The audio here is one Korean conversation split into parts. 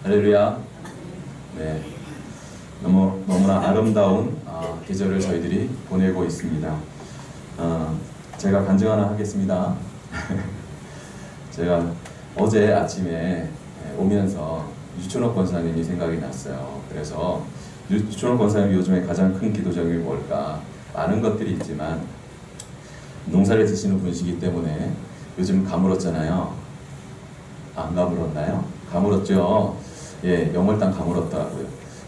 할렐루야. 네, 너무나 아름다운 계절을 저희들이 보내고 있습니다. 제가 간증 하나 하겠습니다. 제가 어제 아침에 오면서 유춘옥 권사님이 생각이 났어요. 그래서 유춘옥 권사님이 요즘에 가장 큰 기도 제목이 뭘까? 많은 것들이 있지만 농사를 지시는 분이시기 때문에 요즘 가물었잖아요. 안 가물었나요? 가물었죠. 예, 영월당 가물었더라고요.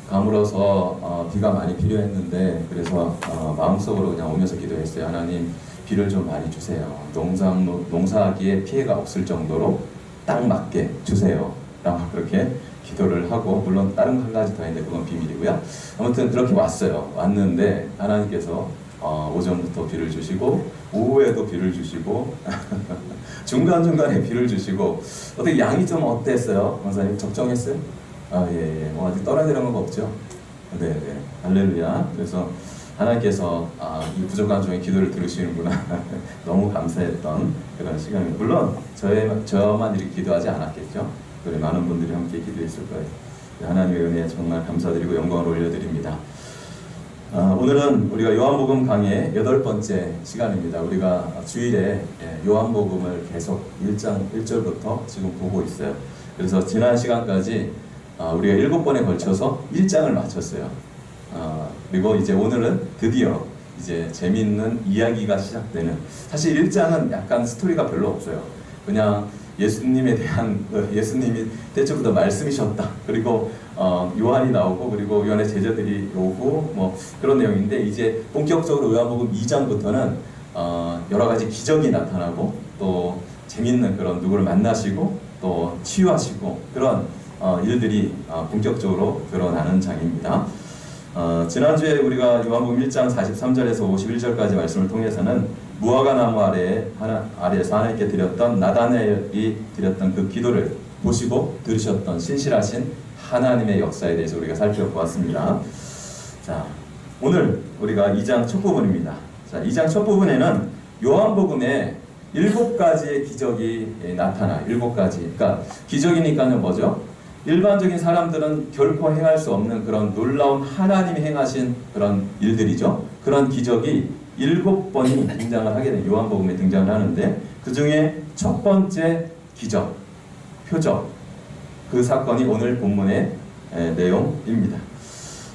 가물어서 비가 많이 필요했는데 그래서 마음속으로 그냥 오면서 기도했어요. 하나님, 비를 좀 많이 주세요. 농사하기에 피해가 없을 정도로 딱 맞게 주세요. 라고 그렇게 기도를 하고, 물론 다른 한 가지 더 했는데 그건 비밀이고요. 아무튼 그렇게 왔어요. 왔는데 하나님께서 오전부터 비를 주시고 오후에도 비를 주시고 중간중간에 비를 주시고, 어떻게 양이 좀 어땠어요? 원사님 적정했어요? 예. 아직 떨어내려는 거 없죠? 네. 할렐루야. 그래서 하나님께서 이 부족한 중에 기도를 들으시는구나. 너무 감사했던 그런 시간입니다. 물론 저만 이렇게 기도하지 않았겠죠? 그래, 많은 분들이 함께 기도했을 거예요. 하나님의 은혜에 정말 감사드리고 영광을 올려드립니다. 오늘은 우리가 요한복음 강의 8번째 시간입니다. 우리가 주일에 요한복음을 계속 1장 1절부터 지금 보고 있어요. 그래서 지난 시간까지 우리가 7번에 걸쳐서 1장을 마쳤어요. 그리고 이제 오늘은 드디어 이제 재미있는 이야기가 시작되는, 사실 1장은 약간 스토리가 별로 없어요. 그냥 예수님에 대한, 예수님이 때부터 말씀이셨다. 그리고 요한이 나오고, 그리고 요한의 제자들이 오고, 뭐 그런 내용인데, 이제 본격적으로 요한복음 2장부터는 여러 가지 기적이 나타나고, 또 재밌는 그런 누구를 만나시고, 또 치유하시고, 그런 일들이 본격적으로 드러나는 장입니다. 지난주에 우리가 요한복음 1장 43절에서 51절까지 말씀을 통해서는 무화과 나무 아래에서 하나님께 드렸던 나다나엘이 드렸던 그 기도를 보시고 들으셨던 신실하신 하나님의 역사에 대해서 우리가 살펴보았습니다. 자, 오늘 우리가 2장 첫 부분입니다. 자, 2장 첫 부분에는 요한복음에 7가지의 기적이 나타나요. 7가지. 그러니까 기적이니까는 뭐죠? 일반적인 사람들은 결코 행할 수 없는 그런 놀라운 하나님이 행하신 그런 일들이죠. 그런 기적이 7번이 등장을 하게 된, 요한복음에 등장을 하는데, 그 중에 첫 번째 기적, 표적, 그 사건이 오늘 본문의 내용입니다.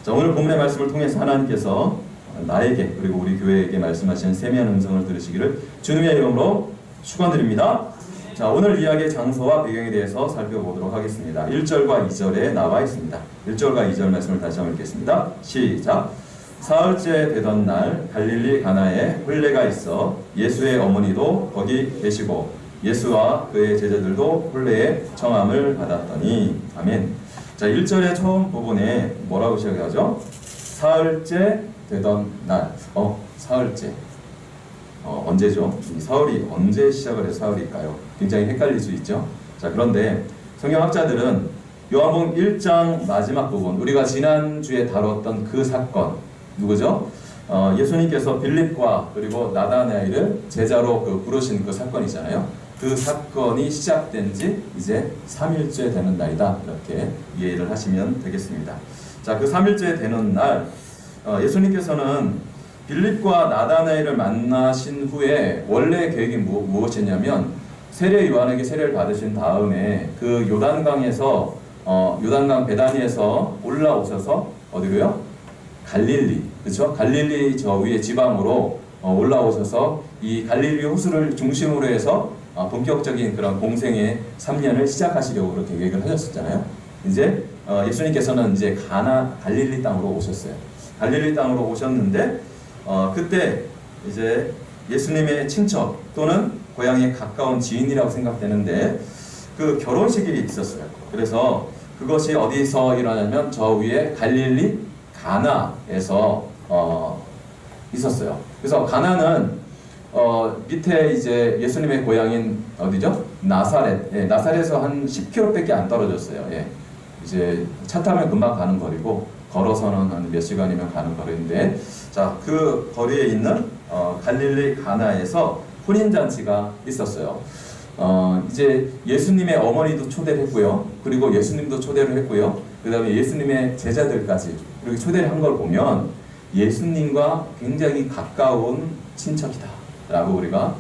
자, 오늘 본문의 말씀을 통해서 하나님께서 나에게 그리고 우리 교회에게 말씀하시는 세미한 음성을 들으시기를 주님의 이름으로 축원드립니다. 자, 오늘 이야기의 장소와 배경에 대해서 살펴보도록 하겠습니다. 1절과 2절에 나와 있습니다. 1절과 2절 말씀을 다시 한번 읽겠습니다. 시작. 사흘째 되던 날 갈릴리 가나에 혼례가 있어 예수의 어머니도 거기 계시고 예수와 그의 제자들도 혼례의 청함을 받았더니. 아멘. 자, 1절의 처음 부분에 뭐라고 시작하죠? 사흘째 되던 날. 사흘째. 언제죠? 이 사흘이 언제 시작을 해서 사흘일까요? 굉장히 헷갈릴 수 있죠. 자, 그런데 성경학자들은 요한복음 1장 마지막 부분, 우리가 지난주에 다뤘던 그 사건, 누구죠? 예수님께서 빌립과 그리고 나다나엘을 제자로 부르신 그 사건이잖아요. 그 사건이 시작된 지 이제 3일째 되는 날이다. 이렇게 이해를 하시면 되겠습니다. 자, 그 3일째 되는 날 예수님께서는 빌립과 나다나엘을 만나신 후에 원래 계획이 무엇이냐면, 세례 요한에게 세례를 받으신 다음에 그 요단강에서 요단강 베다니에서 올라오셔서 어디로요? 갈릴리, 그렇죠? 갈릴리 저 위에 지방으로 올라오셔서 이 갈릴리 호수를 중심으로 해서 본격적인 그런 공생의 3년을 시작하시려고 그렇게 계획을 하셨었잖아요. 이제 예수님께서는 이제 갈릴리 땅으로 오셨어요. 갈릴리 땅으로 오셨는데 그때 이제 예수님의 친척 또는 고향에 가까운 지인이라고 생각되는데 그 결혼식이 있었어요. 그래서 그것이 어디서 일어나냐면 저 위에 갈릴리 가나에서 있었어요. 그래서 가나는 밑에 이제 예수님의 고향인 어디죠? 나사렛. 예, 나사렛에서 한 10km밖에 안 떨어졌어요. 예. 이제 차 타면 금방 가는 거리고 걸어서는 한 몇 시간이면 가는 거리인데, 자, 그 거리에 있는 갈릴리 가나에서 혼인잔치가 있었어요. 이제 예수님의 어머니도 초대를 했고요. 그리고 예수님도 초대를 했고요. 그 다음에 예수님의 제자들까지 이렇게 초대를 한 걸 보면 예수님과 굉장히 가까운 친척이다 라고 우리가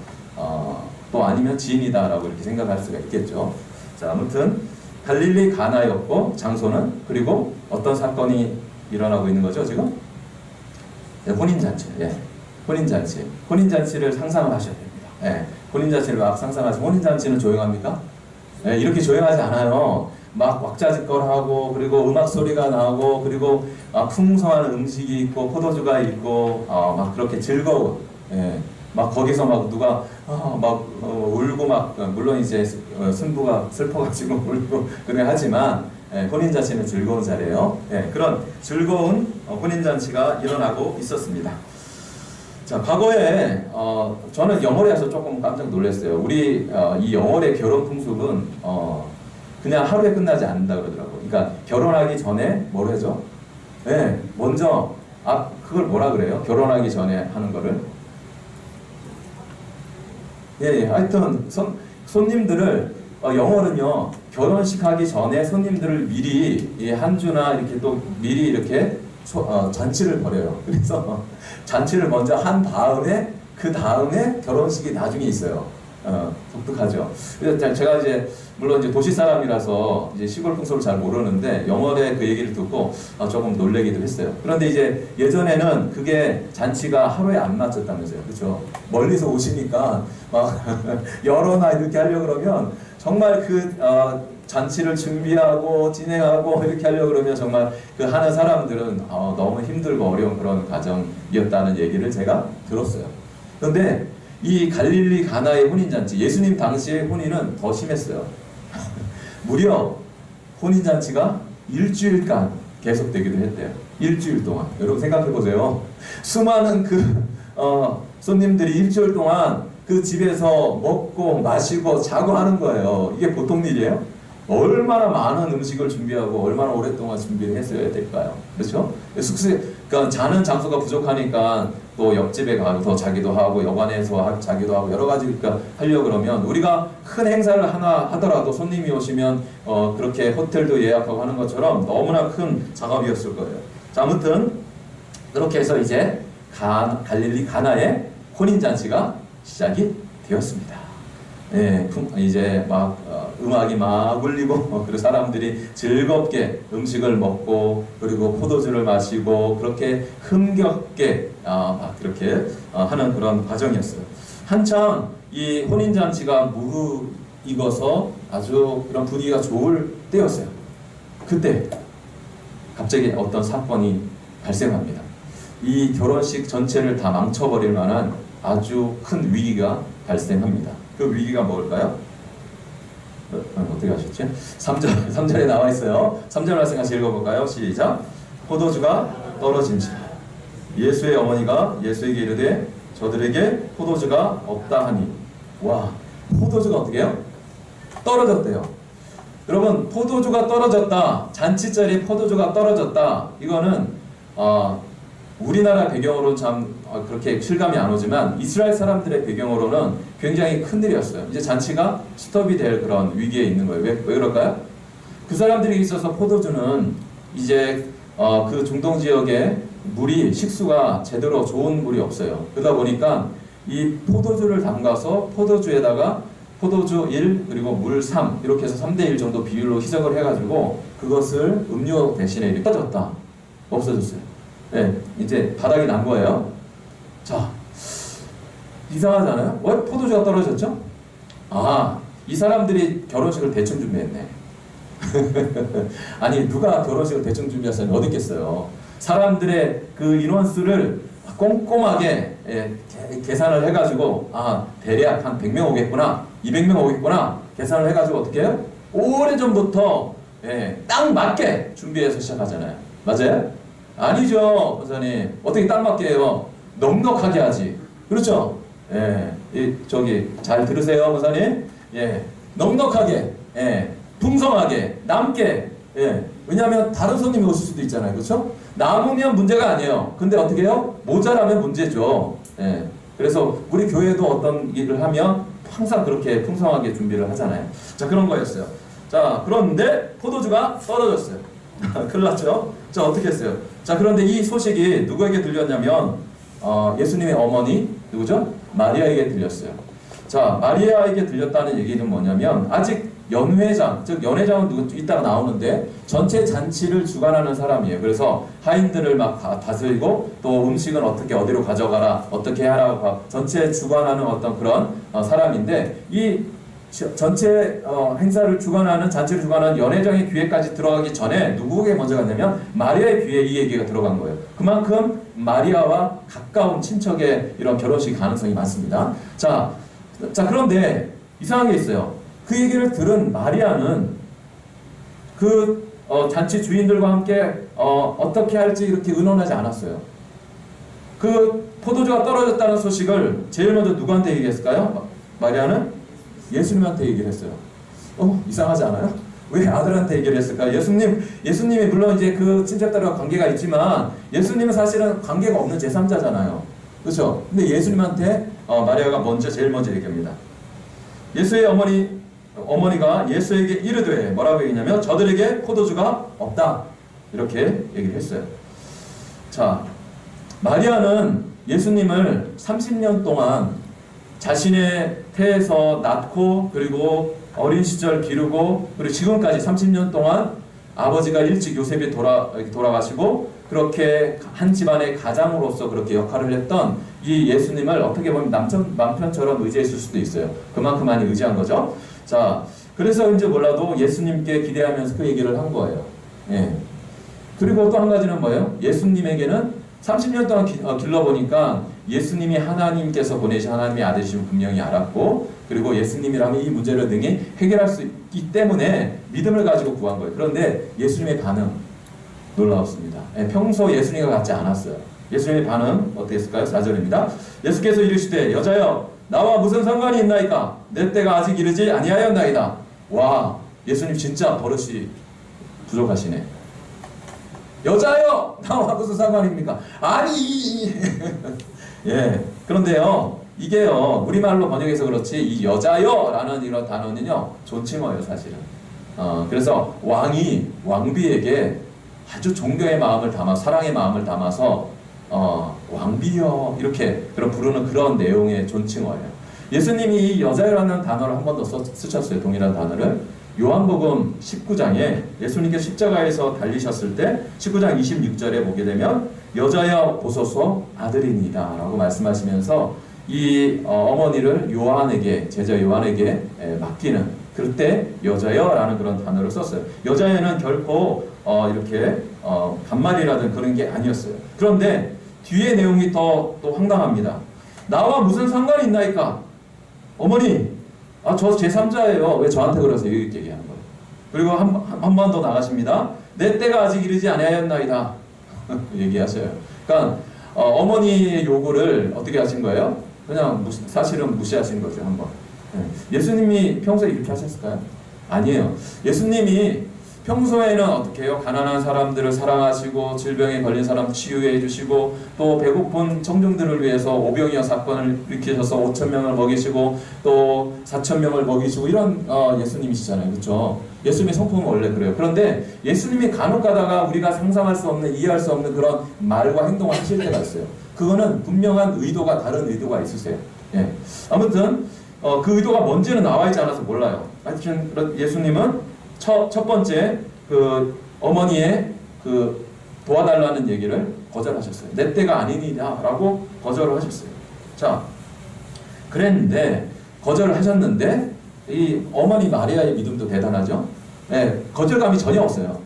또 아니면 지인이다 라고 이렇게 생각할 수가 있겠죠. 자, 아무튼 갈릴리 가나였고 장소는, 그리고 어떤 사건이 일어나고 있는 거죠 지금? 네, 혼인잔치. 예. 혼인잔치. 혼인잔치를 상상을 하셔야 됩니다. 예. 혼인잔치를 막 상상하시면, 혼인잔치는 조용합니까? 예, 이렇게 조용하지 않아요. 막 왁자지껄하고, 그리고 음악 소리가 나고, 그리고 풍성한 음식이 있고 포도주가 있고, 막 그렇게 즐거운, 예, 막 거기서 막 누가 울고 막, 물론 이제 신부가 슬퍼가지고 울고 그래 하지만, 예, 혼인잔치는 즐거운 자리예요. 예, 그런 즐거운 혼인잔치가 일어나고 있었습니다. 자, 과거에 저는 영월에서 조금 깜짝 놀랐어요. 우리 이 영월의 결혼 풍습은 그냥 하루에 끝나지 않는다 그러더라고요. 그러니까 결혼하기 전에 뭘 하죠? 네, 먼저 그걸 뭐라 그래요? 결혼하기 전에 하는 거를. 예, 하여튼 손님들을 영월은요, 결혼식 하기 전에 손님들을 미리 한 주나 이렇게 또 미리 이렇게 잔치를 벌여요. 그래서 잔치를 먼저 한 다음에 그 다음에 결혼식이 나중에 있어요. 독특하죠. 그래서 제가 이제 물론 이제 도시 사람이라서 이제 시골 풍습을 잘 모르는데 영월의 그 얘기를 듣고 조금 놀래기도 했어요. 그런데 이제 예전에는 그게 잔치가 하루에 안 맞췄다면서요, 그렇죠? 멀리서 오시니까 막 열어나 이렇게 하려고 그러면 정말 그 잔치를 준비하고 진행하고 이렇게 하려고 그러면 정말 그 하는 사람들은 너무 힘들고 어려운 그런 과정이었다는 얘기를 제가 들었어요. 그런데 이 갈릴리 가나의 혼인잔치, 예수님 당시의 혼인은 더 심했어요. 무려 혼인잔치가 일주일간 계속되기도 했대요. 일주일 동안. 여러분 생각해 보세요. 수많은 그 손님들이 일주일 동안 그 집에서 먹고 마시고 자고 하는 거예요. 이게 보통 일이에요? 얼마나 많은 음식을 준비하고 얼마나 오랫동안 준비를 했어야 될까요? 그렇죠? 그러니까 자는 장소가 부족하니까 또 옆집에 가서 더 자기도 하고 여관에서 자기도 하고 여러 가지 그러니까 하려고 그러면 우리가 큰 행사를 하나 하더라도 손님이 오시면 그렇게 호텔도 예약하고 하는 것처럼 너무나 큰 작업이었을 거예요. 자, 아무튼 그렇게 해서 이제 갈릴리 가나의 혼인잔치가 시작이 되었습니다. 예, 이제 막 음악이 막 울리고 그리고 사람들이 즐겁게 음식을 먹고 그리고 포도주를 마시고 그렇게 흥겹게 막 그렇게 하는 그런 과정이었어요. 한참 이 혼인잔치가 무르익어서 아주 그런 분위기가 좋을 때였어요. 그때 갑자기 어떤 사건이 발생합니다. 이 결혼식 전체를 다 망쳐버릴 만한 아주 큰 위기가 발생합니다. 그 위기가 뭘까요? 어떻게 하셨지? 3절에 나와 있어요. 3절 말씀 같이 읽어볼까요? 시작. 포도주가 떨어진지라 예수의 어머니가 예수에게 이르되 저들에게 포도주가 없다 하니. 와, 포도주가 어떻게 해요? 떨어졌대요. 여러분, 포도주가 떨어졌다, 잔치자리에 포도주가 떨어졌다, 이거는 우리나라 배경으로는 참 그렇게 실감이 안 오지만 이스라엘 사람들의 배경으로는 굉장히 큰일이었어요. 이제 잔치가 스톱이 될 그런 위기에 있는 거예요. 왜 그럴까요? 그 사람들이 있어서 포도주는 이제 그 중동 지역에 물이 식수가 제대로 좋은 물이 없어요. 그러다 보니까 이 포도주를 담가서 포도주에다가 포도주 1 그리고 물 3 이렇게 해서 3대1 정도 비율로 희석을 해가지고 그것을 음료 대신에 이렇게 떨어졌다. 없어졌어요. 네, 이제 바닥이 난 거예요. 자, 이상하잖아요? 왜 포도주가 떨어졌죠? 이 사람들이 결혼식을 대충 준비했네. 아니, 누가 결혼식을 대충 준비했으면 어디 있겠어요? 사람들의 그 인원수를 꼼꼼하게 계산을 해가지고 대략 한 100명 오겠구나, 200명 오겠구나 계산을 해가지고 어떻게 해요? 오래전부터 딱 맞게 준비해서 시작하잖아요. 맞아요? 아니죠, 권사님. 어떻게 딱 맞게 해요? 넉넉하게 하지. 그렇죠? 저기 잘 들으세요, 권사님. 넉넉하게, 풍성하게, 남게. 왜냐하면 다른 손님이 오실 수도 있잖아요. 그렇죠? 남으면 문제가 아니에요. 근데 어떻게 해요? 모자라면 문제죠. 그래서 우리 교회도 어떤 일을 하면 항상 그렇게 풍성하게 준비를 하잖아요. 자, 그런 거였어요. 자, 그런데 포도주가 떨어졌어요. 큰일 났죠? 자, 어떻게 했어요? 자, 그런데 이 소식이 누구에게 들렸냐면 예수님의 어머니 누구죠? 마리아에게 들렸어요. 자, 마리아에게 들렸다는 얘기는 뭐냐면 아직 연회장, 즉 연회장은 누구 이따가 나오는데 전체 잔치를 주관하는 사람이에요. 그래서 하인들을 막 다스리고 또 음식은 어떻게 어디로 가져가라, 어떻게 하라고 전체 주관하는 어떤 그런 사람인데 이 전체 행사를 주관하는 잔치를 주관하는 연회장의 귀에까지 들어가기 전에 누구에게 먼저 갔냐면 마리아의 귀에 이 얘기가 들어간 거예요. 그만큼 마리아와 가까운 친척의 이런 결혼식 가능성이 많습니다. 자, 그런데 이상한 게 있어요. 그 얘기를 들은 마리아는 그 잔치 주인들과 함께 어떻게 할지 이렇게 의논하지 않았어요. 그 포도주가 떨어졌다는 소식을 제일 먼저 누구한테 얘기했을까요? 마리아는 예수님한테 얘기를 했어요. 이상하지 않아요? 왜 아들한테 얘기를 했을까요? 예수님이 물론 이제 그 친척들과 관계가 있지만 예수님은 사실은 관계가 없는 제3자잖아요. 그렇죠? 근데 예수님한테 마리아가 제일 먼저 얘기합니다. 예수의 어머니가 예수에게 이르되 뭐라고 얘기냐면 저들에게 포도주가 없다. 이렇게 얘기를 했어요. 자, 마리아는 예수님을 30년 동안 자신의 태에서 낳고 그리고 어린 시절 기르고 그리고 지금까지 30년 동안 아버지가 일찍 요셉이 돌아가시고 그렇게 한 집안의 가장으로서 그렇게 역할을 했던 이 예수님을 어떻게 보면 남편처럼 의지했을 수도 있어요. 그만큼 많이 의지한 거죠. 자, 그래서 이제 몰라도 예수님께 기대하면서 그 얘기를 한 거예요. 예. 그리고 또 한 가지는 뭐예요? 예수님에게는 30년 동안 길러보니까 예수님이 하나님께서 보내신 하나님의 아들이심을 분명히 알았고 그리고 예수님이라면 이 문제를 능히 해결할 수 있기 때문에 믿음을 가지고 구한 거예요. 그런데 예수님의 반응 놀라웠습니다. 평소 예수님과 같지 않았어요. 예수님의 반응 어떻게 했을까요? 4절입니다. 예수께서 이르시되 여자여 나와 무슨 상관이 있나이까? 내 때가 아직 이르지 아니하였나이다. 와, 예수님 진짜 버릇이 부족하시네. 여자여 나와 무슨 상관입니까? 아니 예, 그런데요 이게요 우리말로 번역해서 그렇지 이 여자여 라는 이런 단어는요 존칭어예요 사실은. 그래서 왕비에게 아주 존경의 마음을 담아 사랑의 마음을 담아서 왕비여 이렇게 부르는 그런 내용의 존칭어예요. 예수님이 이 여자여라는 단어를 한 번 더 쓰셨어요. 동일한 단어를 요한복음 19장에 예수님께서 십자가에서 달리셨을 때 19장 26절에 보게 되면 여자여 보소서 아들이니이다 라고 말씀하시면서 이 어머니를 제자 요한에게 맡기는 그때 여자여 라는 그런 단어를 썼어요. 여자여는 결코 이렇게 반말이라든 그런 게 아니었어요. 그런데 뒤에 내용이 또 황당합니다. 나와 무슨 상관이 있나이까? 어머니 저 제3자예요. 왜 저한테 그러세요? 이렇게 얘기하는 거예요. 그리고 한 번 더 나가십니다. 내 때가 아직 이르지 아니하였나이다. 얘기하셔요. 그러니까 어머니의 요구를 어떻게 하신 거예요? 그냥 사실은 무시하신 거죠. 한번. 예수님이 평소에 이렇게 하셨을까요? 아니에요. 예수님이 평소에는 어떻게 해요? 가난한 사람들을 사랑하시고 질병에 걸린 사람 치유해 주시고 또 배고픈 청중들을 위해서 오병이어 사건을 일으키셔서 5,000명을 먹이시고 또 4,000명을 먹이시고 이런 예수님이시잖아요. 그렇죠? 예수님의 성품은 원래 그래요. 그런데 예수님이 간혹 가다가 우리가 상상할 수 없는 이해할 수 없는 그런 말과 행동을 하실 때가 있어요. 그거는 분명한 다른 의도가 있으세요. 예. 아무튼 그 의도가 뭔지는 나와 있지 않아서 몰라요. 하여튼 예수님은 첫 번째 그 어머니의 그 도와달라는 얘기를 거절하셨어요. 내 때가 아니니라고 거절을 하셨어요. 자, 그랬는데 거절을 하셨는데 이 어머니 마리아의 믿음도 대단하죠. 네, 거절감이 전혀 없어요.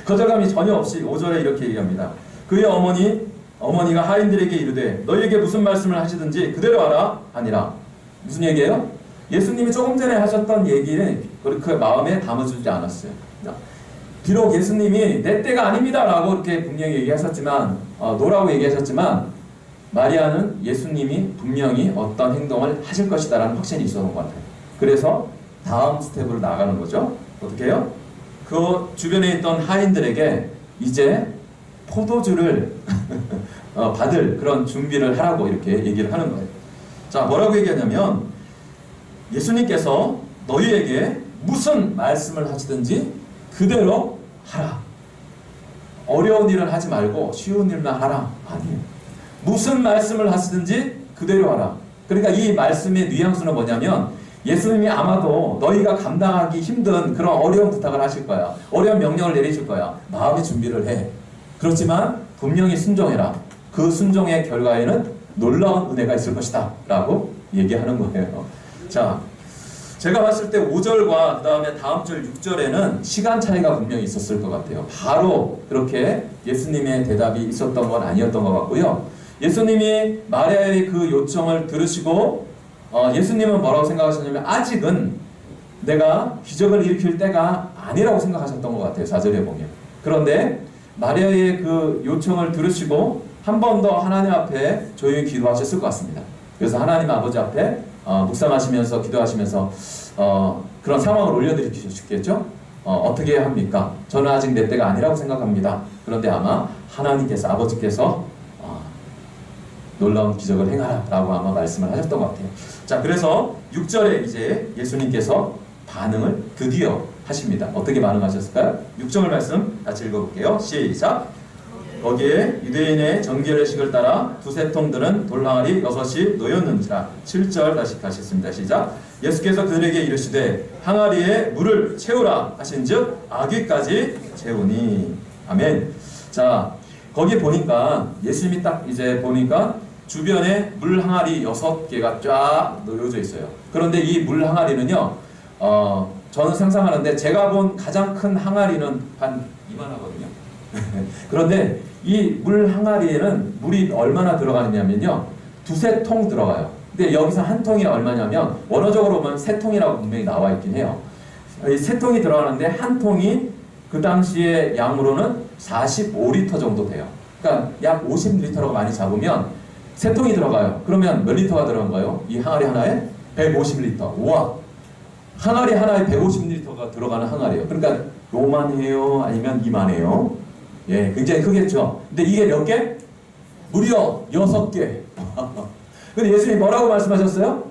거절감이 전혀 없이 5절에 이렇게 얘기합니다. 그의 어머니가 하인들에게 이르되 너희에게 무슨 말씀을 하시든지 그대로 하라 하니라. 무슨 얘기예요? 예수님이 조금 전에 하셨던 얘기는 그 마음에 담아주지 않았어요. 비록 예수님이 내 때가 아닙니다 라고 이렇게 분명히 얘기하셨지만 노라고 얘기하셨지만 마리아는 예수님이 분명히 어떤 행동을 하실 것이다 라는 확신이 있었던 것 같아요. 그래서 다음 스텝으로 나가는 거죠. 어떻게 해요? 그 주변에 있던 하인들에게 이제 포도주를 받을 그런 준비를 하라고 이렇게 얘기를 하는 거예요. 자, 뭐라고 얘기하냐면 예수님께서 너희에게 무슨 말씀을 하시든지 그대로 하라. 어려운 일은 하지 말고 쉬운 일만 하라. 아니에요. 무슨 말씀을 하시든지 그대로 하라. 그러니까 이 말씀의 뉘앙스는 뭐냐면 예수님이 아마도 너희가 감당하기 힘든 그런 어려운 부탁을 하실 거야. 어려운 명령을 내리실 거야. 마음의 준비를 해. 그렇지만 분명히 순종해라. 그 순종의 결과에는 놀라운 은혜가 있을 것이다 라고 얘기하는 거예요. 자, 제가 봤을 때 5절과 그 다음에 다음 절 6절에는 시간 차이가 분명히 있었을 것 같아요. 바로 그렇게 예수님의 대답이 있었던 건 아니었던 것 같고요. 예수님이 마리아의 그 요청을 들으시고 예수님은 뭐라고 생각하셨냐면 아직은 내가 기적을 일으킬 때가 아니라고 생각하셨던 것 같아요. 4절에 보면. 그런데 마리아의 그 요청을 들으시고 한 번 더 하나님 앞에 조용히 기도하셨을 것 같습니다. 그래서 하나님 아버지 앞에 묵상하시면서 기도하시면서 그런 상황을 올려드리셨겠죠? 어떻게 합니까? 저는 아직 내 때가 아니라고 생각합니다. 그런데 아마 하나님께서 아버지께서 놀라운 기적을 행하라 라고 아마 말씀을 하셨던 것 같아요. 자, 그래서 6절에 이제 예수님께서 반응을 드디어 하십니다. 어떻게 반응하셨을까요? 6절 말씀 같이 읽어볼게요. 시작. 거기에 유대인의 정결의식을 따라 두세 통들은 돌항아리 6이 놓였는지라. 7절 다시 가시겠습니다. 시작. 예수께서 그들에게 이르시되 항아리에 물을 채우라 하신즉 아귀까지 채우니. 아멘. 자, 거기 보니까 예수님이 딱 이제 보니까 주변에 물 항아리 6개가 쫙 놓여져 있어요. 그런데 이 물 항아리는요, 저는 상상하는데 제가 본 가장 큰 항아리는 한 이만하거든요. 그런데 이 물 항아리에는 물이 얼마나 들어가느냐면요, 두세 통 들어가요. 근데 여기서 한 통이 얼마냐면 원어적으로 보면 세 통이라고 분명히 나와 있긴 해요. 이 세 통이 들어가는데 한 통이 그 당시의 양으로는 45리터 정도 돼요. 그러니까 약 50리터라고 많이 잡으면 세 통이 들어가요. 그러면 몇 리터가 들어간가요? 이 항아리 하나에 150리터. 우와! 항아리 하나에 150리터가 들어가는 항아리예요. 그러니까 요만해요? 아니면 이만해요? 예, 굉장히 크겠죠. 근데 이게 몇 개? 무려 6개. 근데 예수님이 뭐라고 말씀하셨어요?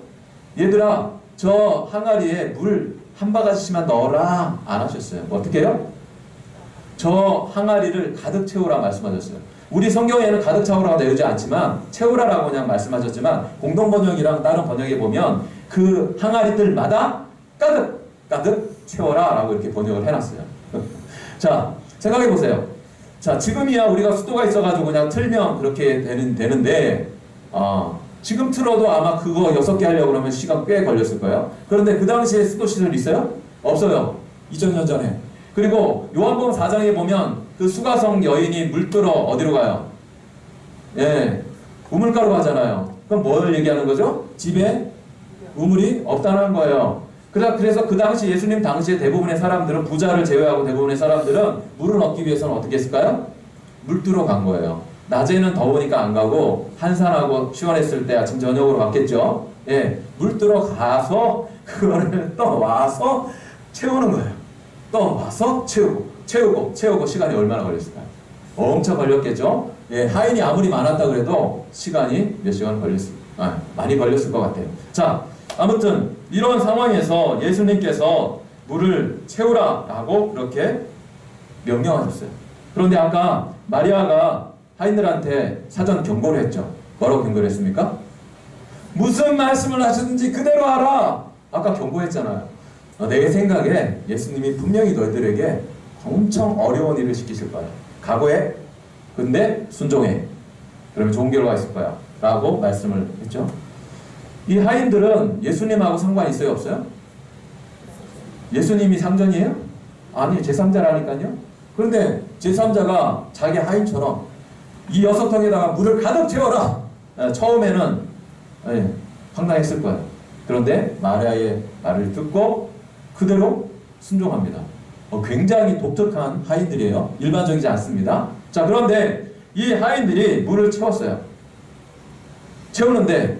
얘들아, 저 항아리에 물 한 바가지씩만 넣어라. 안 하셨어요. 어떻게 해요? 저 항아리를 가득 채우라 말씀하셨어요. 우리 성경에는 가득 채우라가 되지 않지만 채우라라고 그냥 말씀하셨지만 공동번역이랑 다른 번역에 보면 그 항아리들마다 가득 채워라 라고 이렇게 번역을 해놨어요. 자, 생각해 보세요. 자, 지금이야 우리가 수도가 있어가지고 그냥 틀면 그렇게 되는데 지금 틀어도 아마 그거 6개 하려고 그러면 시간 꽤 걸렸을 거예요. 그런데 그 당시에 수도 시설 있어요? 없어요. 2000년 전에. 그리고 요한복음 4장에 보면 그 수가성 여인이 물들어 어디로 가요? 예, 우물가로 가잖아요. 그럼 뭘 얘기하는 거죠? 집에 우물이 없다는 거예요. 그래서 그 당시 예수님 당시에 대부분의 사람들은, 부자를 제외하고 대부분의 사람들은 물을 얻기 위해서는 어떻게 했을까요? 물들어 간 거예요. 낮에는 더우니까 안 가고 한산하고 시원했을 때 아침 저녁으로 갔겠죠. 예, 물들어 가서 그거를 또 와서 채우는 거예요. 또 와서 채우고 시간이 얼마나 걸렸을까요? 엄청 걸렸겠죠. 예, 하인이 아무리 많았다 그래도 시간이 몇 시간 많이 걸렸을 것 같아요. 자, 아무튼 이런 상황에서 예수님께서 물을 채우라라고 그렇게 명령하셨어요. 그런데 아까 마리아가 하인들한테 사전 경고를 했죠. 뭐라고 경고를 했습니까? 무슨 말씀을 하시든지 그대로 하라. 아까 경고했잖아요. 내 생각에 예수님이 분명히 너희들에게 엄청 어려운 일을 시키실 거야. 각오해. 근데 순종해. 그러면 좋은 결과가 있을 거야. 라고 말씀을 했죠. 이 하인들은 예수님하고 상관이 있어요? 없어요? 예수님이 상전이에요? 아니, 제3자라니까요. 그런데 제3자가 자기 하인처럼 이 6통에다가 물을 가득 채워라. 처음에는 황당했을 거예요. 그런데 마리아의 말을 듣고 그대로 순종합니다. 굉장히 독특한 하인들이에요. 일반적이지 않습니다. 자, 그런데 이 하인들이 물을 채웠어요. 채우는데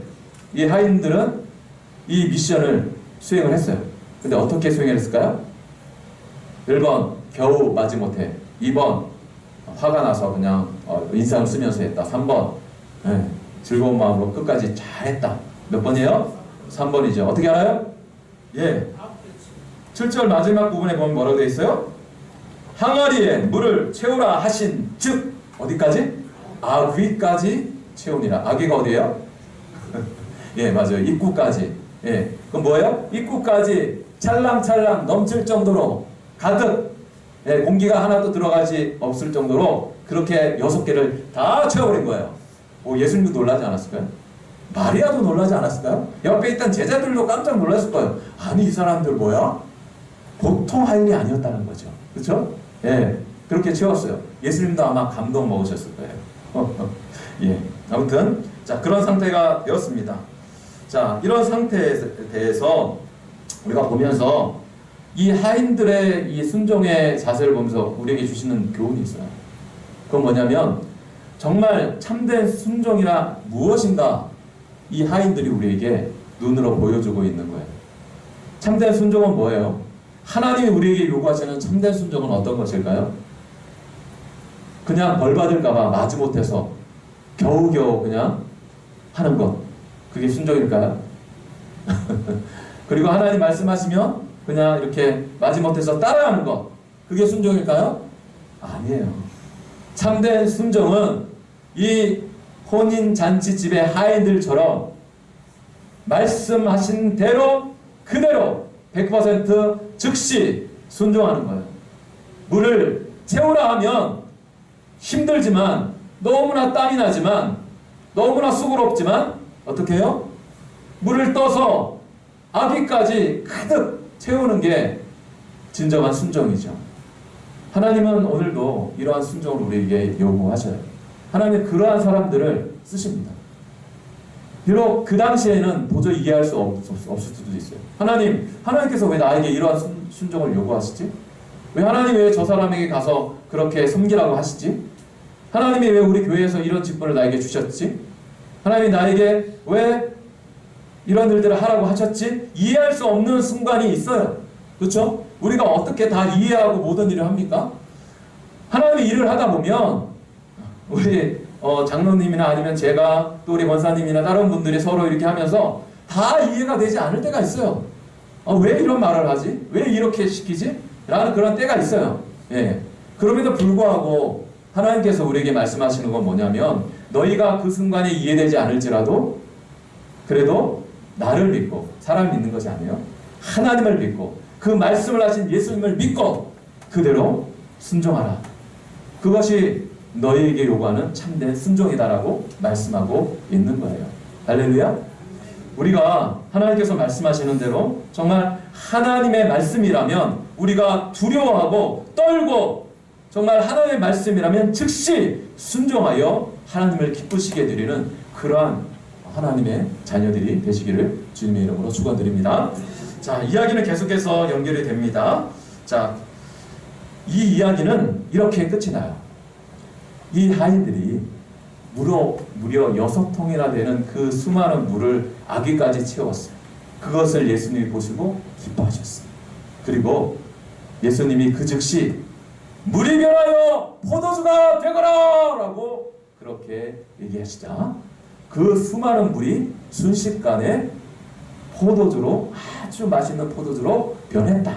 이 하인들은 이 미션을 수행을 했어요. 근데 어떻게 수행을 했을까요? 1번 겨우 마지못해, 2번 화가 나서 그냥 인상을 쓰면서 했다, 3번 즐거운 마음으로 끝까지 잘했다. 몇 번이에요? 3번이죠. 어떻게 알아요? 예. 7절 마지막 부분에 보면 뭐라고 되어 있어요? 항아리에 물을 채우라 하신 즉 어디까지? 아귀까지 채우니라. 아귀가 어디예요? 예, 맞아요. 입구까지. 예. 그럼 뭐예요? 입구까지 찰랑찰랑 넘칠 정도로 가득, 예, 공기가 하나도 들어가지 없을 정도로 그렇게 6개를 다 채워버린 거예요. 예수님도 놀라지 않았을까요? 마리아도 놀라지 않았을까요? 옆에 있던 제자들도 깜짝 놀랐을 거예요. 아니 이 사람들 뭐야? 보통 할 일이 아니었다는 거죠. 그렇죠? 예, 그렇게 채웠어요. 예수님도 아마 감동 먹으셨을 거예요. 예, 아무튼 자 그런 상태가 되었습니다. 자 이런 상태에 대해서 우리가 보면서 이 하인들의 이 순종의 자세를 보면서 우리에게 주시는 교훈이 있어요. 그건 뭐냐면 정말 참된 순종이라 무엇인가 이 하인들이 우리에게 눈으로 보여주고 있는 거예요. 참된 순종은 뭐예요? 하나님이 우리에게 요구하시는 참된 순종은 어떤 것일까요? 그냥 벌 받을까봐 마지못해서 겨우겨우 그냥 하는 것, 그게 순종일까요? 그리고 하나님 말씀하시면 그냥 이렇게 마지못해서 따라하는 것, 그게 순종일까요? 아니에요. 참된 순종은 이 혼인잔치집의 하인들처럼 말씀하신 대로 그대로 100% 즉시 순종하는 거예요. 물을 채우라 하면 힘들지만 너무나 땀이 나지만 너무나 수고롭지만 어떻게 해요? 물을 떠서 아귀까지 가득 채우는 게 진정한 순종이죠. 하나님은 오늘도 이러한 순종을 우리에게 요구하셔요. 하나님은 그러한 사람들을 쓰십니다. 비록 그 당시에는 도저히 이해할 수 없을 수도 있어요. 하나님께서 왜 나에게 이러한 순종을 요구하시지? 왜 하나님이 왜 저 사람에게 가서 그렇게 섬기라고 하시지? 하나님이 왜 우리 교회에서 이런 직분을 나에게 주셨지? 하나님이 나에게 왜 이런 일들을 하라고 하셨지? 이해할 수 없는 순간이 있어요. 그렇죠? 우리가 어떻게 다 이해하고 모든 일을 합니까? 하나님의 일을 하다 보면 우리 장로님이나 아니면 제가 또 우리 권사님이나 다른 분들이 서로 이렇게 하면서 다 이해가 되지 않을 때가 있어요. 왜 이런 말을 하지? 왜 이렇게 시키지? 라는 그런 때가 있어요. 예. 그럼에도 불구하고 하나님께서 우리에게 말씀하시는 건 뭐냐면 너희가 그 순간에 이해되지 않을지라도 그래도 나를 믿고 사람 믿는 것이 아니에요. 하나님을 믿고 그 말씀을 하신 예수님을 믿고 그대로 순종하라. 그것이 너희에게 요구하는 참된 순종이다라고 말씀하고 있는 거예요. 할렐루야. 우리가 하나님께서 말씀하시는 대로 정말 하나님의 말씀이라면 우리가 두려워하고 떨고 정말 하나님의 말씀이라면 즉시 순종하여 하나님을 기쁘시게 드리는 그러한 하나님의 자녀들이 되시기를 주님의 이름으로 축원드립니다. 자, 이야기는 계속해서 연결이 됩니다. 자, 이 이야기는 이렇게 끝이 나요. 이 하인들이 무려 6통이나 되는 그 수많은 물을 아귀까지 채웠어요. 그것을 예수님이 보시고 기뻐하셨어요. 그리고 예수님이 그 즉시 물이 변하여 포도주가 되거라 라고 그렇게 얘기하시자 그 수많은 물이 순식간에 포도주로 아주 맛있는 포도주로 변했다.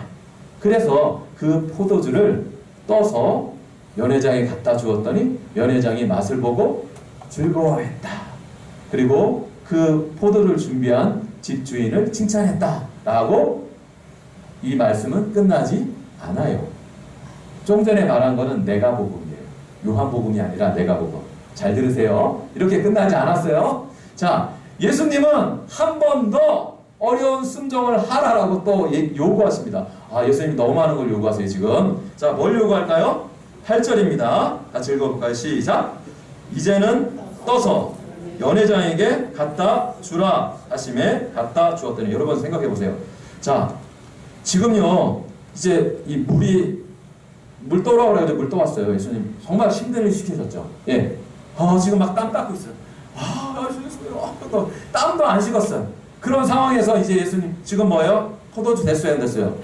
그래서 그 포도주를 떠서 연회장에 갖다 주었더니 연회장이 맛을 보고 즐거워했다. 그리고 그 포도를 준비한 집주인을 칭찬했다. 라고 이 말씀은 끝나지 않아요. 좀 전에 말한 거는 내가복음이에요. 요한복음이 아니라 내가복음. 잘 들으세요. 이렇게 끝나지 않았어요. 자, 예수님은 한 번 더 어려운 순종을 하라라고 또 요구하십니다. 예수님이 너무 많은 걸 요구하세요 지금. 자, 뭘 요구할까요? 8절입니다. 같이 읽어볼까요? 시작. 이제는 떠서 연회장에게 갖다 주라 하심에 갖다 주었더니. 여러분 생각해 보세요. 자, 지금요 이제 이 물 떠오라고 그래가지고 물 떠왔어요. 예수님 정말 힘든 일 시키셨죠. 예. 지금 막 땀 닦고 있어요. 또 땀도 안 식었어요. 그런 상황에서 이제 예수님 지금 뭐예요? 포도주 됐어요, 안 됐어요?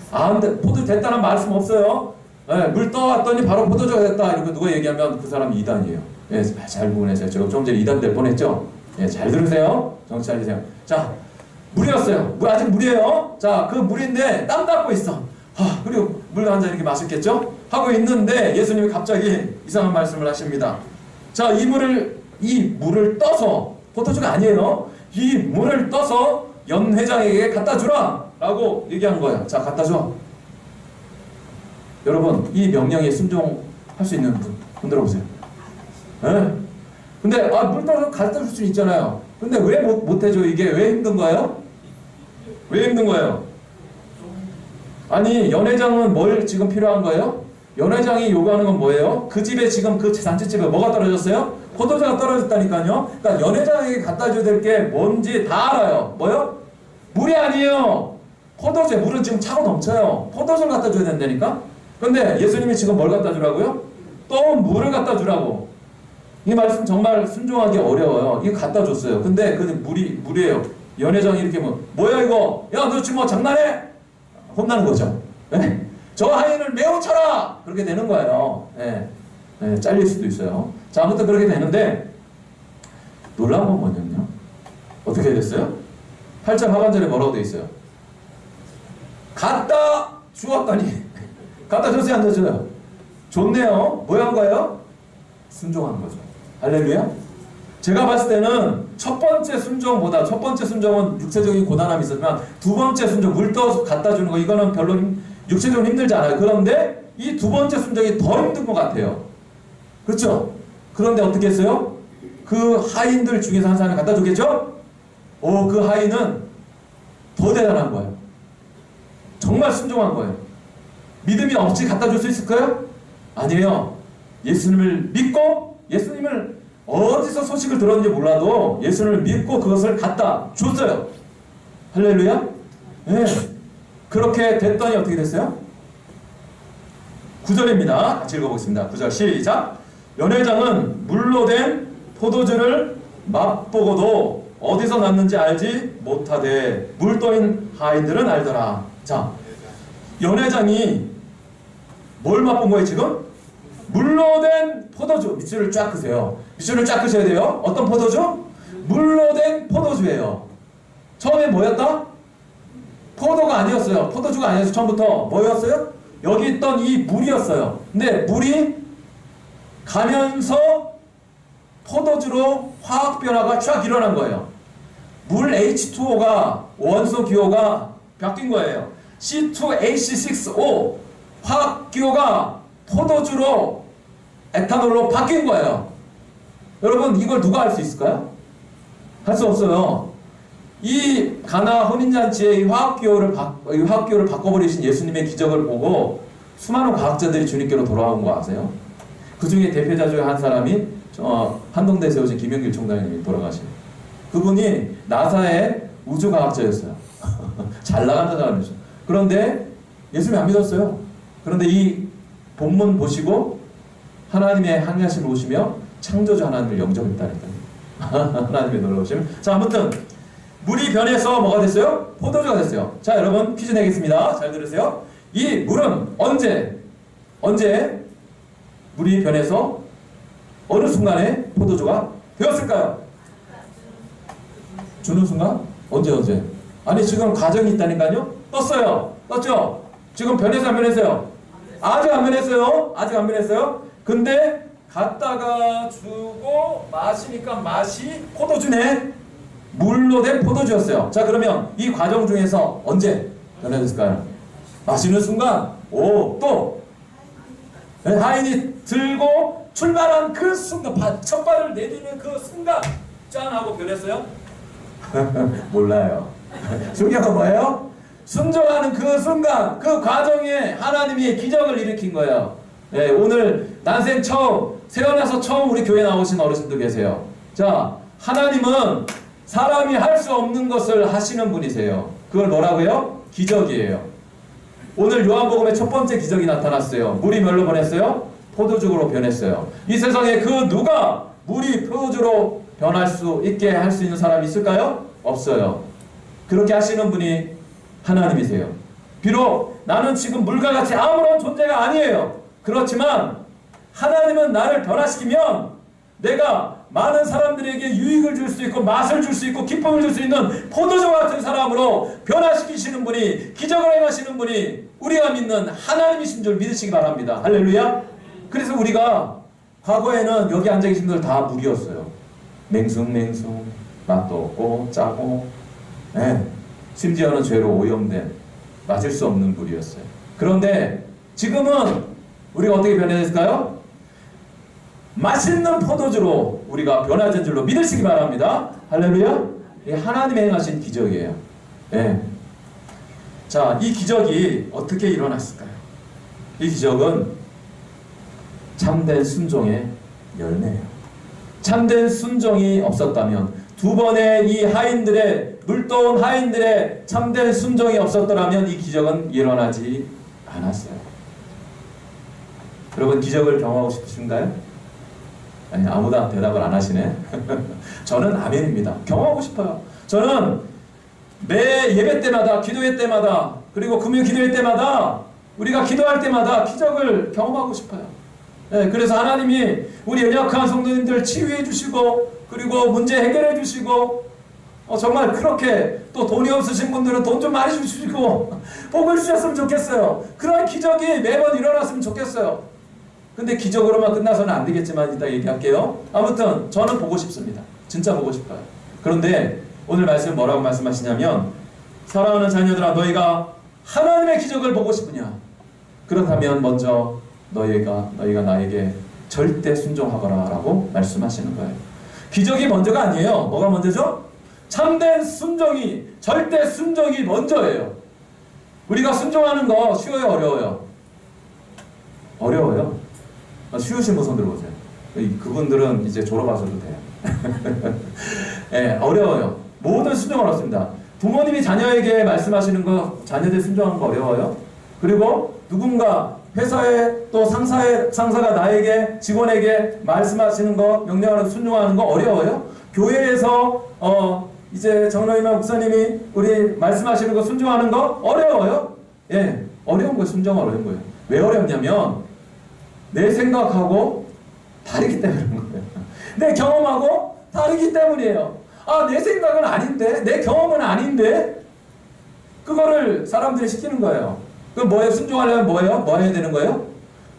근데 포도주 됐다는 말씀 없어요. 예, 물 떠왔더니 바로 포도주가 됐다. 이렇게 누가 얘기하면 그 사람이 이단이에요. 예, 잘 구분해서요. 제가 좀 전에 이단 될 뻔했죠. 예, 잘 들으세요. 정치 잘 들으세요. 자, 물이었어요. 아직 물이에요. 자, 그 물인데 땀 닦고 있어. 그리고 물 한 잔 이렇게 마셨겠죠? 하고 있는데 예수님이 갑자기 이상한 말씀을 하십니다. 자, 이 물을 떠서, 포도주가 아니에요. 이 물을 떠서 연회장에게 갖다 주라! 라고 얘기한 거예요. 자, 갖다 줘. 여러분, 이 명령에 순종할 수 있는 분, 흔들어 보세요. 네? 근데, 물 떠서 갖다 줄 수 있잖아요. 근데 왜 못해줘? 이게 왜 힘든 거예요? 왜 힘든 거예요? 아니, 연회장은 뭘 지금 필요한 거예요? 연회장이 요구하는 건 뭐예요? 그 집에 지금 그 잔치집에 뭐가 떨어졌어요? 포도주가 떨어졌다니까요. 그러니까 연회장에게 갖다 줘야 될 게 뭔지 다 알아요. 뭐요? 물이 아니에요. 포도주. 물은 지금 차고 넘쳐요. 포도주를 갖다 줘야 된다니까. 근데 예수님이 지금 뭘 갖다 주라고요? 또 물을 갖다 주라고. 이 말씀 정말 순종하기 어려워요. 이거 갖다 줬어요. 근데 그 물이에요. 연회장이 이렇게 뭐야 이거? 야, 너 지금 뭐 장난해? 혼나는 거죠. 네? 저 하인을 매우 쳐라! 그렇게 되는 거예요. 네. 네, 잘릴 수도 있어요. 자, 아무튼 그렇게 되는데 놀라운 건 뭐냐면요. 어떻게 됐어요? 8절 하반절에 뭐라고 되어 있어요? 갖다 주었더니 갖다 줬어요, 안 줬어요? 좋네요. 뭐 한 거예요? 순종한 거죠. 할렐루야. 제가 봤을 때는 첫 번째 순종보다, 첫 번째 순종은 육체적인 고단함이 있었지만 두 번째 순종, 물 떠서 갖다 주는 거, 이거는 별로 육체적으로 힘들지 않아요. 그런데 이 두 번째 순종이 더 힘든 것 같아요. 그렇죠? 그런데 어떻게 했어요? 그 하인들 중에서 한 사람이 갖다 주겠죠? 그 하인은 더 대단한 거예요. 정말 순종한 거예요. 믿음이 없이 갖다 줄 수 있을까요? 아니에요. 예수님을 믿고, 예수님을 어디서 소식을 들었는지 몰라도 예수님을 믿고 그것을 갖다 줬어요. 할렐루야? 네. 그렇게 됐더니 어떻게 됐어요? 9절입니다. 같이 읽어보겠습니다. 9절 시작. 연회장은 물로 된 포도주를 맛보고도 어디서 났는지 알지 못하되 물떠인 하인들은 알더라. 자, 연회장이 뭘 맛본 거예요 지금? 물로 된 포도주. 밑줄을 쫙 그세요. 밑줄을 쫙 그셔야 돼요. 어떤 포도주? 물로 된 포도주예요. 처음에 뭐였다? 포도가 아니었어요. 포도주가 아니어서 처음부터 뭐였어요? 여기 있던 이 물이었어요. 근데 물이 가면서 포도주로 화학 변화가 쫙 일어난 거예요. 물 H2O가 원소 기호가 바뀐 거예요. C2H6O 화학 기호가 포도주로 에탄올로 바뀐 거예요. 여러분, 이걸 누가 할 수 있을까요? 할 수 없어요. 이 가나 혼인잔치의 이 화학기호를 바꿔버리신 예수님의 기적을 보고 수많은 과학자들이 주님께로 돌아온 거 아세요? 그 중에 대표자 중에 한 사람이 한동대에 세우신 김영길 총장님이 돌아가신, 그분이 나사의 우주과학자였어요. 잘 나가는 사람이죠. 그런데 예수님 안 믿었어요. 그런데 이 본문 보시고 하나님의 항해하심을 보시며 창조주 하나님을 영접했다니까요. 하나님의 놀라우심. 자, 아무튼 물이 변해서 뭐가 됐어요? 포도주가 됐어요. 자, 여러분 퀴즈 내겠습니다. 잘 들으세요. 이 물은 언제 물이 변해서 어느 순간에 포도주가 되었을까요? 주는 순간? 언제? 아니, 지금 과정이 있다니까요. 떴어요. 떴죠? 지금 변해서 안 변했어요? 아직 안 변했어요. 근데 갖다가 주고 마시니까 맛이 포도주네. 물로 된 포도주였어요. 자, 그러면 이 과정 중에서 언제 변해졌을까요? 마시는 순간. 또 하인이 들고 출발한 그 순간, 첫 발을 내디는 그 순간 짠 하고 변했어요? 몰라요. 중요한 건 뭐예요? 순종하는 그 순간, 그 과정에 하나님이 기적을 일으킨 거예요. 네, 오늘 난생 처음, 태어나서 처음 우리 교회 나오신 어르신도 계세요. 자, 하나님은 사람이 할 수 없는 것을 하시는 분이세요. 그걸 뭐라고요? 기적이에요. 오늘 요한복음의 첫 번째 기적이 나타났어요. 물이 뭘로 변했어요? 포도주로 변했어요. 이 세상에 그 누가 물이 포도주로 변할 수 있게 할 수 있는 사람이 있을까요? 없어요. 그렇게 하시는 분이 하나님이세요. 비록 나는 지금 물과 같이 아무런 존재가 아니에요. 그렇지만 하나님은 나를 변화시키면 내가 많은 사람들에게 유익을 줄 수 있고 맛을 줄 수 있고 기쁨을 줄 수 있는 포도주 같은 사람으로 변화시키시는 분이, 기적을 행하시는 분이 우리가 믿는 하나님이신 줄 믿으시기 바랍니다. 할렐루야. 그래서 우리가 과거에는 여기 앉아 계신 분들 다 물이었어요. 맹숭맹숭, 맛도 없고 짜고, 심지어는 죄로 오염된, 맞을 수 없는 물이었어요. 그런데 지금은 우리가 어떻게 변해졌을까요? 맛있는 포도주로 우리가 변화된 줄로 믿으시기 바랍니다. 할렐루야. 이게 하나님의 행하신 기적이에요. 자, 이 기적이 어떻게 일어났을까요? 이 기적은 참된 순종의 열매예요. 참된 순종이 없었다면, 두 번의 이 하인들의, 물도온 하인들의 참된 순종이 없었더라면 이 기적은 일어나지 않았어요. 여러분, 기적을 경험하고 싶으신가요? 아니, 아무도 대답을 안 하시네. 저는 아멘입니다. 경험하고 싶어요. 저는 매 예배 때마다, 기도회 때마다, 그리고 금요 기도회 때마다, 우리가 기도할 때마다 기적을 경험하고 싶어요. 그래서 하나님이 우리 연약한 성도님들 치유해 주시고, 그리고 문제 해결해 주시고, 정말 그렇게, 또 돈이 없으신 분들은 돈 좀 많이 주시고 복을 주셨으면 좋겠어요. 그런 기적이 매번 일어났으면 좋겠어요. 근데 기적으로만 끝나서는 안 되겠지만 이따 얘기할게요. 아무튼 저는 보고 싶습니다. 진짜 보고 싶어요. 그런데 오늘 말씀 뭐라고 말씀하시냐면, 사랑하는 자녀들아, 너희가 하나님의 기적을 보고 싶으냐? 그렇다면 먼저 너희가 나에게 절대 순종하거라 라고 말씀하시는 거예요. 기적이 먼저가 아니에요. 뭐가 먼저죠? 참된 순종이, 절대 순종이 먼저예요. 우리가 순종하는 거 쉬워요, 어려워요? 어려워요. 쉬우신 분 손 들어보세요. 그분들은 이제 졸업하셔도 돼요. 어려워요. 모든 순종은 어렵습니다. 부모님이 자녀에게 말씀하시는 거, 자녀들 순종하는 거 어려워요. 그리고 누군가 회사에, 또 상사가 나에게, 직원에게 말씀하시는 거, 명령하는 순종하는 거 어려워요. 교회에서 이제 장로님이나 목사님이 우리 말씀하시는 거 순종하는 거 어려워요. 어려운 거예요. 순종은 어려운 거예요. 왜 어렵냐면 내 생각하고 다르기 때문에 그런 거예요. 내 경험하고 다르기 때문이에요. 내 생각은 아닌데, 내 경험은 아닌데, 그거를 사람들이 시키는 거예요. 그럼 뭐예요? 순종하려면 뭐예요? 뭐 해야 되는 거예요?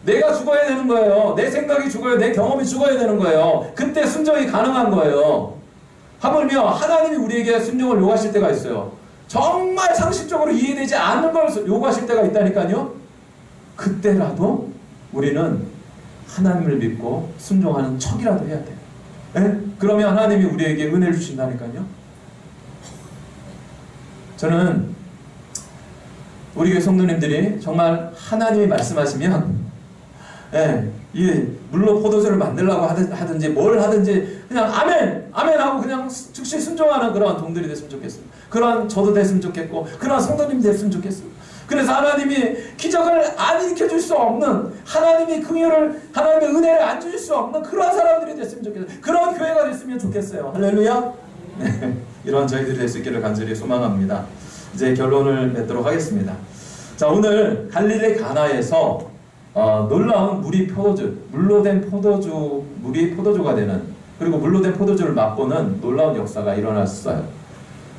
내가 죽어야 되는 거예요. 내 생각이 죽어야, 내 경험이 죽어야 되는 거예요. 그때 순종이 가능한 거예요. 하물며 하나님이 우리에게 순종을 요구하실 때가 있어요. 정말 상식적으로 이해되지 않는 걸 요구하실 때가 있다니까요. 그때라도 우리는 하나님을 믿고 순종하는 척이라도 해야 돼요. 그러면 하나님이 우리에게 은혜를 주신다니까요. 저는 우리 교회 성도님들이 정말 하나님이 말씀하시면, 이 물로 포도주를 만들려고 하든지 뭘 하든지 그냥 아멘! 아멘! 하고 그냥 즉시 순종하는 그런 동들이 됐으면 좋겠어요. 그런 저도 됐으면 좋겠고, 그런 성도님이 됐으면 좋겠어요. 그래서 하나님이 기적을 안 일으켜줄 수 없는, 하나님이 긍휼을, 하나님의 은혜를 안 주실 수 없는 그런 사람들이 됐으면 좋겠어요. 그런 교회가 됐으면 좋겠어요. 할렐루야. 이런 저희들이 될 수 있기를 간절히 소망합니다. 이제 결론을 맺도록 하겠습니다. 자, 오늘 갈릴리 가나에서 놀라운 물로 된 포도주, 물이 포도주가 되는, 그리고 물로 된 포도주를 맛보는 놀라운 역사가 일어났어요.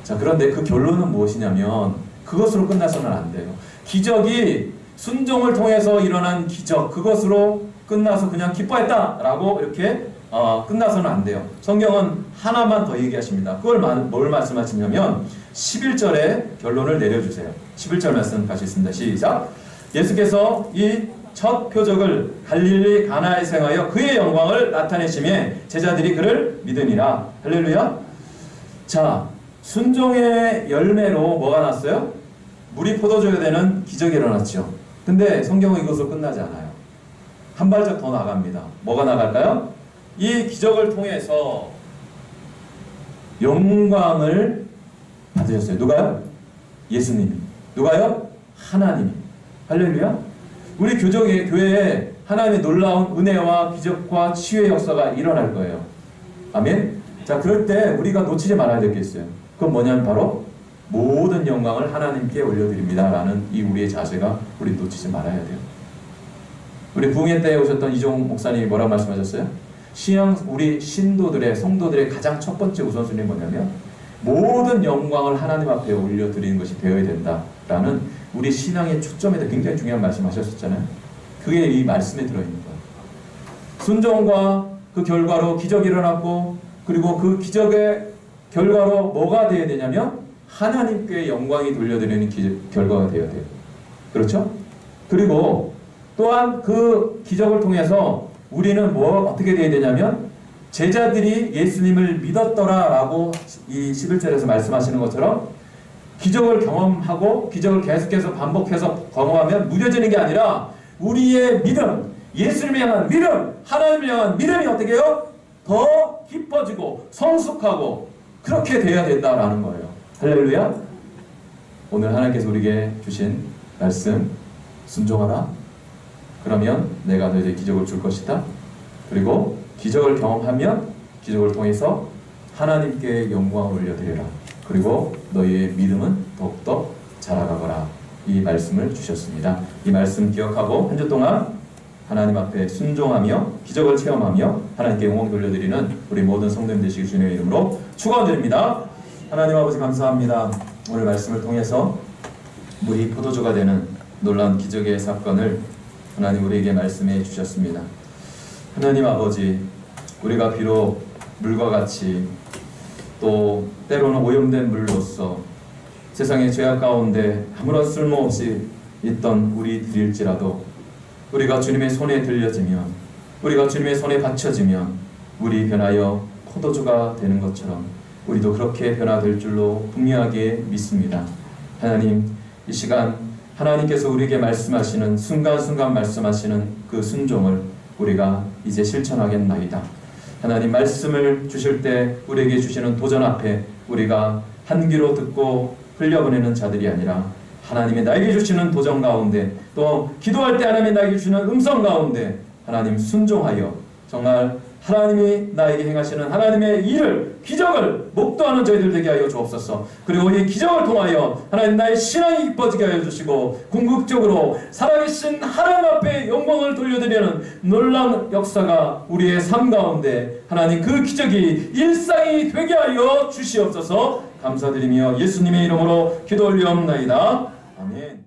자, 그런데 그 결론은 무엇이냐면, 그것으로 끝나서는 안 돼요. 기적이 순종을 통해서 일어난 기적, 그것으로 끝나서 그냥 기뻐했다라고 이렇게 끝나서는 안 돼요. 성경은 하나만 더 얘기하십니다. 그걸 뭘 말씀하시냐면 11절에 결론을 내려주세요. 11절 말씀 다시 있습니다. 시작. 예수께서 이 첫 표적을 갈릴리 가나에서 행하여 그의 영광을 나타내심에 제자들이 그를 믿으니라. 할렐루야. 자, 순종의 열매로 뭐가 났어요? 물이 포도주가 되는 기적이 일어났죠. 근데 성경은 이것으로 끝나지 않아요. 한 발짝 더 나갑니다. 뭐가 나갈까요? 이 기적을 통해서 영광을 받으셨어요. 누가요? 예수님이. 누가요? 하나님이. 할렐루야. 우리 교회에 하나님의 놀라운 은혜와 기적과 치유의 역사가 일어날 거예요. 아멘. 자, 그럴 때 우리가 놓치지 말아야 될 게 있어요. 그건 뭐냐면 바로 모든 영광을 하나님께 올려드립니다 라는 이 우리의 자세가 우리 놓치지 말아야 돼요. 우리 부흥회 때 오셨던 이종 목사님이 뭐라고 말씀하셨어요? 우리 신도들의 성도들의 가장 첫 번째 우선순위는 뭐냐면 모든 영광을 하나님 앞에 올려드리는 것이 되어야 된다라는 우리 신앙의 초점에도 굉장히 중요한 말씀하셨었잖아요. 그게 이 말씀에 들어있는 거예요. 순종과 그 결과로 기적이 일어났고, 그리고 그 기적의 결과로 뭐가 되어야 되냐면 하나님께 영광이 돌려드리는 결과가 되어야 돼요. 그렇죠? 그리고 또한 그 기적을 통해서 우리는 어떻게 되어야 되냐면 제자들이 예수님을 믿었더라라고 이 11절에서 말씀하시는 것처럼 기적을 경험하고 기적을 계속해서 반복해서 경험하면 무뎌지는 게 아니라 우리의 믿음, 예수님을 향한 믿음, 하나님을 향한 믿음이 어떻게 해요? 더 깊어지고 성숙하고 그렇게 돼야 된다라는 거예요. 할렐루야. 오늘 하나님께서 우리에게 주신 말씀, 순종하라. 그러면 내가 너희에게 기적을 줄 것이다. 그리고 기적을 경험하면 기적을 통해서 하나님께 영광을 올려드리라. 그리고 너희의 믿음은 더욱더 자라가거라. 이 말씀을 주셨습니다. 이 말씀 기억하고 한 주 동안 하나님 앞에 순종하며 기적을 체험하며 하나님께 영광 돌려드리는 우리 모든 성도님 되시기 주님의 이름으로 축원드립니다. 하나님 아버지 감사합니다. 오늘 말씀을 통해서 물이 포도주가 되는 놀라운 기적의 사건을 하나님 우리에게 말씀해 주셨습니다. 하나님 아버지, 우리가 비록 물과 같이 또 때로는 오염된 물로서 세상의 죄악 가운데 아무런 쓸모없이 있던 우리들일지라도 우리가 주님의 손에 들려지면, 우리가 주님의 손에 받쳐지면 우리 변하여 포도주가 되는 것처럼 우리도 그렇게 변화될 줄로 분명하게 믿습니다. 하나님, 이 시간 하나님께서 우리에게 말씀하시는 순간순간 말씀하시는 그 순종을 우리가 이제 실천하겠나이다. 하나님 말씀을 주실 때 우리에게 주시는 도전 앞에 우리가 한 귀로 듣고 흘려보내는 자들이 아니라 하나님의 나에게 주시는 도전 가운데 또 기도할 때 하나님의 나에게 주시는 음성 가운데 하나님 순종하여 정말 하나님이 나에게 행하시는 하나님의 일을, 기적을 목도하는 저희들 되게 하여 주옵소서. 그리고 이 기적을 통하여 하나님 나의 신앙이 깊어지게 하여 주시고 궁극적으로 살아계신 하나님 앞에 영광을 돌려드리는 놀라운 역사가 우리의 삶 가운데 하나님 그 기적이 일상이 되게 하여 주시옵소서. 감사드리며 예수님의 이름으로 기도 올리옵나이다. 아멘.